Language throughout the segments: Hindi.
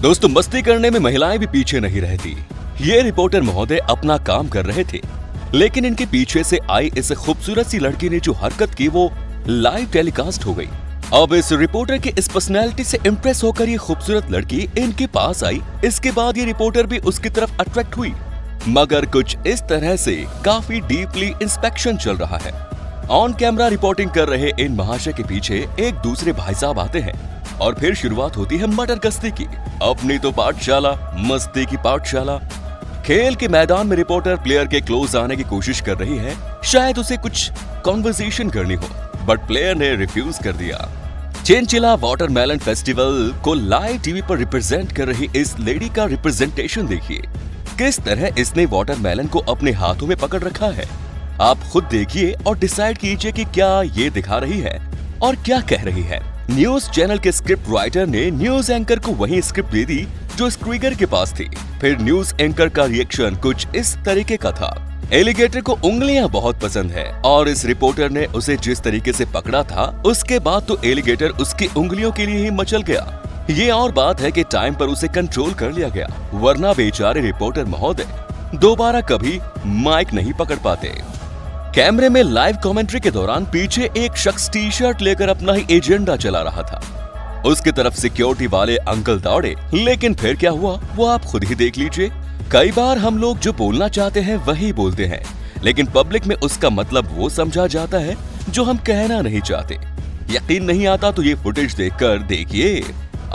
दोस्तों, मस्ती करने में महिलाएं भी पीछे नहीं रहती। ये रिपोर्टर महोदय अपना काम कर रहे थे, लेकिन इनके पीछे से आई इस खूबसूरत सी लड़की ने जो हरकत की वो लाइव टेलीकास्ट हो गई। अब इस रिपोर्टर की इस पर्सनैलिटी से इम्प्रेस होकर ये खूबसूरत लड़की इनके पास आई। इसके बाद ये रिपोर्टर भी उसकी तरफ अट्रैक्ट हुई, मगर कुछ इस तरह से काफी डीपली इंस्पेक्शन चल रहा है। ऑन कैमरा रिपोर्टिंग कर रहे इन महाशय के पीछे एक दूसरे भाई साहब आते हैं और फिर शुरुआत होती है मटर गश्ती की। अपनी तो पाठशाला, मस्ती की पाठशाला। खेल के मैदान में रिपोर्टर प्लेयर के क्लोज आने की कोशिश कर रही है, शायद उसे कुछ कॉन्वर्सेशन करनी हो, बट प्लेयर ने रिफ्यूज कर दिया। चिनचिला वाटरमेलन फेस्टिवल को लाइव टीवी पर रिप्रेजेंट कर रही इस लेडी का रिप्रेजेंटेशन देखिए, किस तरह इसने वाटरमेलन को अपने हाथों में पकड़ रखा है। आप खुद देखिए और डिसाइड कीजिए कि क्या ये दिखा रही है और क्या कह रही है। न्यूज चैनल के स्क्रिप्ट राइटर ने न्यूज एंकर को वही स्क्रिप्ट दे दी जो स्क्रीगर के पास थी। फिर न्यूज एंकर का रिएक्शन कुछ इस तरीके का था। एलिगेटर को उंगलियां बहुत पसंद है और इस रिपोर्टर ने उसे जिस तरीके से पकड़ा था, उसके बाद तो एलिगेटर उसकी उंगलियों के लिए ही मचल गया। ये और बात है कि टाइम पर उसे कंट्रोल कर लिया गया, वरना बेचारे रिपोर्टर महोदय दोबारा कभी माइक नहीं पकड़ पाते। कैमरे में लाइव कमेंट्री के दौरान पीछे एक शख्स टी शर्ट लेकर अपना ही एजेंडा चला रहा था। उसकी तरफ सिक्योरिटी वाले अंकल दौड़े, लेकिन फिर क्या हुआ वो आप खुद ही देख लीजिए। कई बार हम लोग जो बोलना चाहते हैं वही बोलते हैं, लेकिन पब्लिक में उसका मतलब वो समझा जाता है जो हम कहना नहीं चाहते। यकीन नहीं आता तो ये फुटेज देखकर देखिए।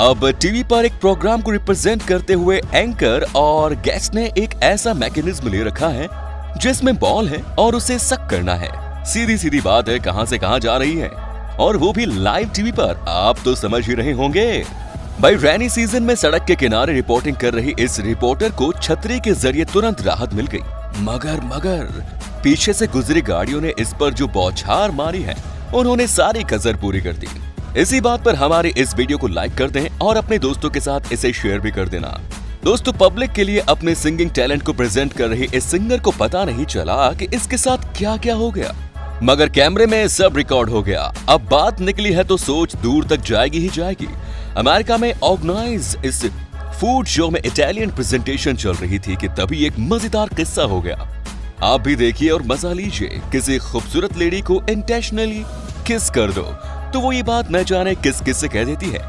अब टीवी पर एक प्रोग्राम को रिप्रेजेंट करते हुए एंकर और गेस्ट ने एक ऐसा मैकेनिज्म ले रखा है जिसमें बॉल है और उसे सक करना है। सीधी सीधी बात है, कहां से कहां जा रही है, और वो भी लाइव टीवी पर। आप तो समझ ही रहे होंगे भाई। रैनी सीजन में सड़क के किनारे रिपोर्टिंग कर रही इस रिपोर्टर को छतरी के जरिए तुरंत राहत मिल गई, मगर पीछे से गुजरी गाड़ियों ने इस पर जो बौछार मारी है, उन्होंने सारी कसर पूरी कर दी। इसी बात पर हमारे इस वीडियो को लाइक कर दें और अपने दोस्तों के साथ इसे शेयर भी कर देना। दोस्तों, पब्लिक के लिए अपने सिंगिंग टैलेंट को प्रेजेंट कर रही इस सिंगर को पता नहीं चला कि इसके साथ क्या क्या हो गया, मगर कैमरे में सब रिकॉर्ड हो गया। अब बात निकली है तो सोच दूर तक जाएगी ही जाएगी। अमेरिका में ऑर्गेनाइज इस फूड शो में इटालियन प्रेजेंटेशन चल रही थी कि तभी एक मजेदार किस्सा हो गया। आप भी देखिए और मजा लीजिए। किसी खूबसूरत लेडी को इंटेंशनली किस कर दो तो वो ये बात न जाने किस किस से कह देती है,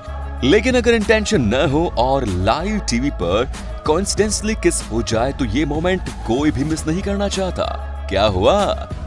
लेकिन अगर इंटेंशन न हो और लाइव टीवी पर कॉन्स्टेंटली किस हो जाए तो ये मोमेंट कोई भी मिस नहीं करना चाहता। क्या हुआ,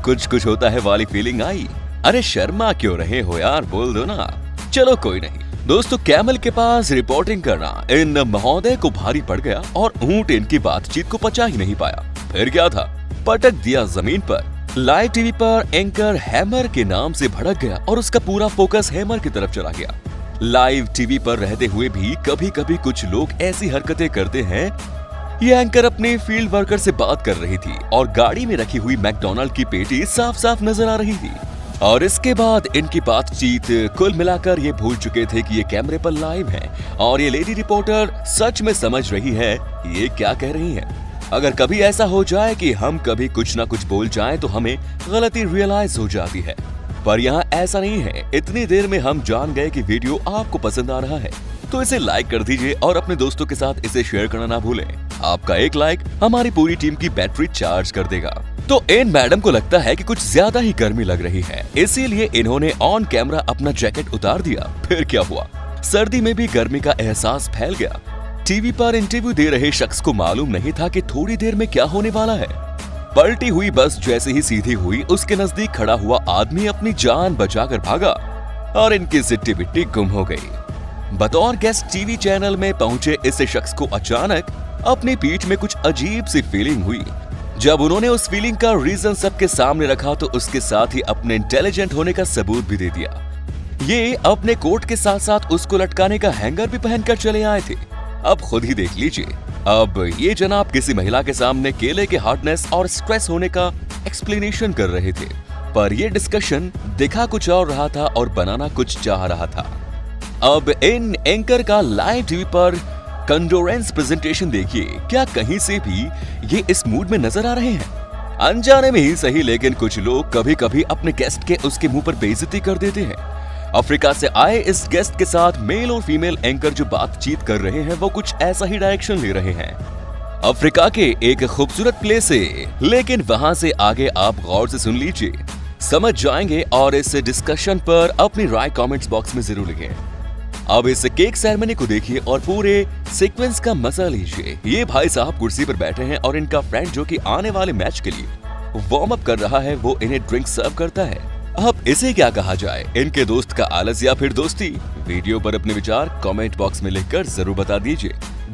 कुछ होता है वाली फीलिंग आई? अरे शर्मा क्यों रहे हो यार, बोल दो ना। चलो कोई नहीं। दोस्तों, कैमल के पास रिपोर्टिंग करना इन महोदय को भारी पड़ गया और ऊंट इनकी बातचीत को पचा ही नहीं पाया। फिर क्या था, पटक दिया जमीन पर। लाइव टीवी पर एंकर हैमर के नाम से भड़क गया और उसका पूरा फोकस हैमर की तरफ चला गया। लाइव टीवी पर रहते हुए भी कभी कभी कुछ लोग ऐसी हरकतें करते हैं। ये एंकर अपने फील्ड वर्कर से बात कर रही थी और गाड़ी में रखी हुई मैकडॉनल्ड की पेटी साफ साफ नजर आ रही थी, और इसके बाद इनकी बातचीत कुल मिलाकर ये भूल चुके थे कि ये कैमरे पर लाइव है और ये लेडी रिपोर्टर सच में समझ रही है ये क्या कह रही है। अगर कभी ऐसा हो जाए कि हम कभी कुछ ना कुछ बोल जाएं तो हमें गलती रियलाइज हो जाती है, पर यहाँ ऐसा नहीं है। इतनी देर में हम जान गए कि वीडियो आपको पसंद आ रहा है, तो इसे लाइक कर दीजिए और अपने दोस्तों के साथ इसे शेयर करना ना भूलें। आपका एक लाइक हमारी पूरी टीम की बैटरी चार्ज कर देगा। तो इन मैडम को लगता है कि कुछ ज्यादा ही गर्मी लग रही है, इसीलिए इन्होंने ऑन कैमरा अपना जैकेट उतार दिया। फिर क्या हुआ, सर्दी में भी गर्मी का एहसास फैल गया। टीवी पर इंटरव्यू दे रहे शख्स को मालूम नहीं था कि थोड़ी देर में क्या होने वाला है। पलटी हुई बस जैसे ही सीधी हुई, उसके नजदीक खड़ा हुआ आदमी अपनी जान बचाकर भागा और इनकी सिट्टी बिट्टी गुम हो गई। बतौर गेस्ट टीवी चैनल में पहुंचे इस शख्स को अचानक अपनी पीठ में कुछ अजीब सी फीलिंग हुई। जब उन्होंने उस फीलिंग का रीजन सबके सामने रखा तो उसके साथ ही अपने इंटेलिजेंट होने का सबूत भी दे दिया। ये अपने कोट के साथ साथ उसको लटकाने का हैंगर भी पहनकर चले आए थे। अब खुद ही देख लीजिए। अब ये जनाब किसी महिला के सामने केले के हार्डनेस और स्ट्रेस होने का एक्सप्लेनेशन कर रहे थे, पर ये डिस्कशन दिखा कुछ और रहा था और बनाना कुछ चाह रहा था। अब इन एंकर का लाइव टीवी पर कंडोरेंस प्रेजेंटेशन देखिए, क्या कहीं से भी ये इस मूड में नजर आ रहे हैं? अनजाने में ही सही, लेकिन कुछ लोग कभी कभी अपने गेस्ट के उसके मुंह पर बेइज्जती कर देते हैं। अफ्रीका से आए इस गेस्ट के साथ मेल और फीमेल एंकर जो बातचीत कर रहे हैं वो कुछ ऐसा ही डायरेक्शन ले रहे हैं। अफ्रीका के एक खूबसूरत प्लेस से, लेकिन वहां से आगे आप गौर से सुन लीजिए, समझ जाएंगे और इस डिस्कशन पर अपनी राय कमेंट्स बॉक्स में जरूर लिखें। अब इस केक सेरेमनी को देखिए और पूरे सीक्वेंस का मजा लीजिए। ये भाई साहब कुर्सी पर बैठे हैं और इनका फ्रेंड जो कि आने वाले मैच के लिए वार्म अप कर रहा है वो इन्हें ड्रिंक सर्व करता है। अब इसे क्या कहा जाए, इनके दोस्त का आलस या फिर दोस्ती? वीडियो पर अपने विचार कमेंट बॉक्स में लिखकर जरूर बता दीजिए।